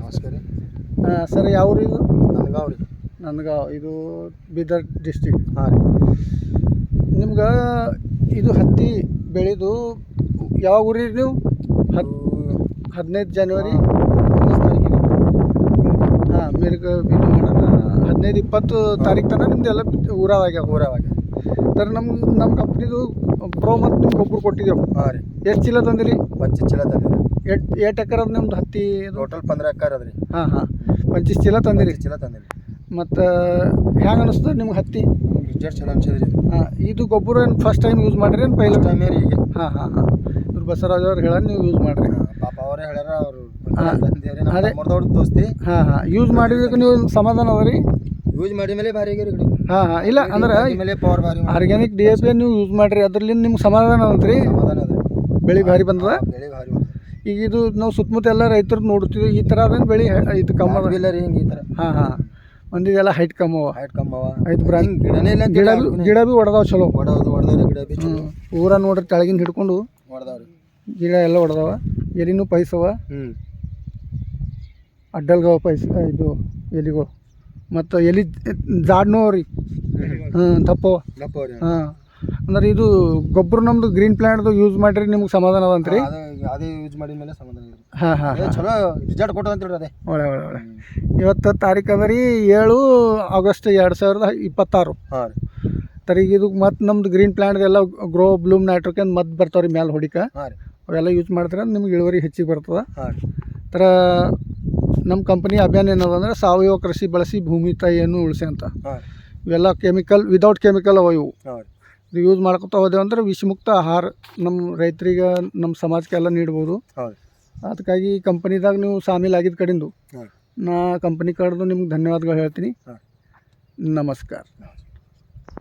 ನಮಸ್ಕಾರ ರೀ. ಸರ್ ಯಾವ ಊರು ಇದು? ನಂದಗಾಂವ್ ರೀ. ನಂದಗಾಂವ್, ಇದು ಬೀದರ್ ಡಿಸ್ಟಿಕ್. ಹಾಂ ರೀ. ನಿಮ್ಗೆ ಇದು ಹತ್ತಿ ಬೆಳೆದು ಯಾವಾಗ ಊರಿ ನೀವು? 15 ಜನವರಿ 19 ತಾರೀಕಿಗೆ. ಹಾಂ, ಮಿರ್ಗ ಇದು ಮಾಡೋಣ 15-20 ತಾರೀಕು ತನಕ ನಿಮ್ದೆಲ್ಲ ಊರಾವಾಗ. ಸರ್ ನಮ್ಮ ಕಂಪ್ನಿದು ಪ್ರೋ ಮತ್ತು ನಿಮ್ಗೆ ಗೊಬ್ಬರ ಕೊಟ್ಟಿದ್ದೆವು. ಹಾಂ ರೀ. ಎಷ್ಟು ಚೀಲ ತಂದಿರಿ? 25 ಚೀಲ ತಂದಿರಿ. ಎಷ್ಟು ಎಕರೆ ಅದ ನಿಮ್ದು ಹತ್ತಿ? ಟೋಟಲ್ 15 ಎಕರೆ ಅದ ರೀ. ಹಾಂ 25 ಚೀಲ ತಂದಿರಿ. 25 ಚೀಲ ತಂದಿರಿ. ಮತ್ತು ಹೆಂಗೆ ಅನಿಸ್ತದೆ ನಿಮ್ಗೆ ಹತ್ತಿ? ರಿಸಲ್ಟ್ ಚಲೋ ಅನ್ಸದ್ರಿ. ಹಾಂ, ಇದು ಗೊಬ್ಬರ ಏನು ಫಸ್ಟ್ ಟೈಮ್ ಯೂಸ್ ಮಾಡಿರಿ ಏನು ಪೈಲ ಟೈಮ್ ರೀ ಈಗ? ಹಾಂ ಇವ್ರು ಬಸವರಾಜ್ ಅವ್ರು ಹೇಳ ನೀವು ಯೂಸ್ ಮಾಡಿರಿ. ಪಾಪ ಅವರೇ ಹೇಳ್ಯಾರ, ಅವರು ಅದೇ ದೋಸ್ತಿ. ಹಾಂ ಯೂಸ್ ಮಾಡಿದಕ್ಕೆ ನೀವು ಸಮಾಧಾನ ಅದ ರೀ? ಯೂಸ್ ಮಾಡಿ ಮೇಲೆ ಭಾರಿ ಆಗ್ಯಾರ ಗಿಡ. ಹಾಂ ಇಲ್ಲ ಅಂದ್ರೆ ಮೇಲೆ ಪವರ್ ಭಾರಿ ಆರ್ಗ್ಯಾನಿಕ್ DAP ನೀವು ಯೂಸ್ ಮಾಡಿರಿ, ಅದ್ರಲ್ಲಿಂದ ನಿಮ್ಗೆ ಸಮಾಧಾನ ಅದಂತ್ರಿ? ಸಮಾಧಾನ ಅದ. ಬೆಳೆ ಭಾರಿ ಬಂದದ. ಬೆಳೆ ಭಾರಿ ಬಂದ. ಈಗ ಇದು ನಾವು ಸುತ್ತಮುತ್ತ ಎಲ್ಲ ರೈತರು ನೋಡ್ತೀವಿ, ಈ ಥರ ಅದೇನು ಬೆಳೆ ಇದು ಕಮ್ಮ ಇಲ್ಲ ರೀ ಹಿಂಗೆ ಈ ಥರ. ಹಾಂ ಮಂದಿದೆಲ್ಲ ಹೈಟ್ ಕಮ್ಮವ. ಹೈಟ್ ಕಮ್ಮವ. ಐದು ಬ್ರಾಂಡ್ ಗಿಡನೇ ಇಲ್ಲ. ಗಿಡ ಭೀ ಹೊಡೆದಾವ ಚಲೋ. ಹೊಡೆದವ್ರಿ ಗಿಡ ಬಿ ಚಲೋ. ಊರ ನೋಡ್ರಿ ತೆಳಗಿಂದ ಹಿಡ್ಕೊಂಡು ಹೊಡೆದವ್ರಿ ಗಿಡ ಎಲ್ಲ ಹೊಡೆದವ. ಎಲಿನೂ ಪೈಸವ, ಅಡ್ಡಲ್ಗವ ಇದು ಎಲಿಗಳು. ಮತ್ತು ಎಲಿ ಜಾಡ್ನೂ ರೀ. ದಪ್ಪವ. ಹಾಂ, ಅಂದ್ರೆ ಇದು ಗೊಬ್ಬರ ನಮ್ಮದು ಗ್ರೀನ್ ಪ್ಲ್ಯಾಂಟ್ದು ಯೂಸ್ ಮಾಡಿರಿ, ನಿಮ್ಗೆ ಸಮಾಧಾನ ಅದಂತ್ರಿ? ಅದೇ ಯೂಸ್ ಮಾಡಿದ ಮೇಲೆ ಸಮಾಧಾನ. ಹಾಂ ಚಲೋ ರಿಸಲ್ಟ್ ಕೊಟ್ಟದ ಅಂತ ಅದೇ. ಒಳ್ಳೆ ಇವತ್ತು ತಾರೀಕು ಅದ ರೀ 7 ಆಗಸ್ಟ್ 2026. ಹಾಂ ರೀ. ತರೀಗ ಇದು ಮತ್ತು ನಮ್ದು ಗ್ರೀನ್ ಪ್ಲ್ಯಾಂಟ್ದೆಲ್ಲ ಗ್ರೋ ಬ್ಲೂಮ್ ನೈಟ್ರೋಕೆನ್ ಮತ್ತು ಬರ್ತಾವೆ ರೀ ಮ್ಯಾಲೆ ಹೊಡಿಕ. ಹಾಂ ರೀ. ಅವೆಲ್ಲ ಯೂಸ್ ಮಾಡ್ತಾರೆ, ನಿಮ್ಗೆ ಇಳುವರಿ ಹೆಚ್ಚಿಗೆ ಬರ್ತದೆ. ಹಾಂ ರೀ. ಥರ ನಮ್ಮ ಕಂಪನಿ ಅಭಿಯಾನ ಏನದ ಅಂದರೆ ಸಾವಯವ ಕೃಷಿ ಬಳಸಿ ಭೂಮಿ ತಾಯಿಯನ್ನು ಉಳಿಸಿ ಅಂತ. ಹಾಂ. ಇವೆಲ್ಲ ಕೆಮಿಕಲ್ ವಿದೌಟ್ ಕೆಮಿಕಲ್ ಅವ ಇವು. ಹಾಂ. ಇದು ಯೂಸ್ ಮಾಡ್ಕೊತಾ ಹೋದೆವು ಅಂದ್ರೆ ವಿಷಮುಕ್ತ ಆಹಾರ ನಮ್ಮ ರೈತರಿಗೆ, ನಮ್ಮ ಸಮಾಜಕ್ಕೆಲ್ಲ ನೀಡ್ಬೋದು. ಹೌದು. ಅದಕ್ಕಾಗಿ ಕಂಪನಿದಾಗ ನೀವು ಸಾಮೀಲಾಗಿದ್ದ ಕಡೆಂದು ಹಾಂ. ನಾ ಕಂಪನಿ ಕಡೆದು ನಿಮ್ಗೆ ಧನ್ಯವಾದಗಳು ಹೇಳ್ತೀನಿ. ಹಾಂ. ನಮಸ್ಕಾರ.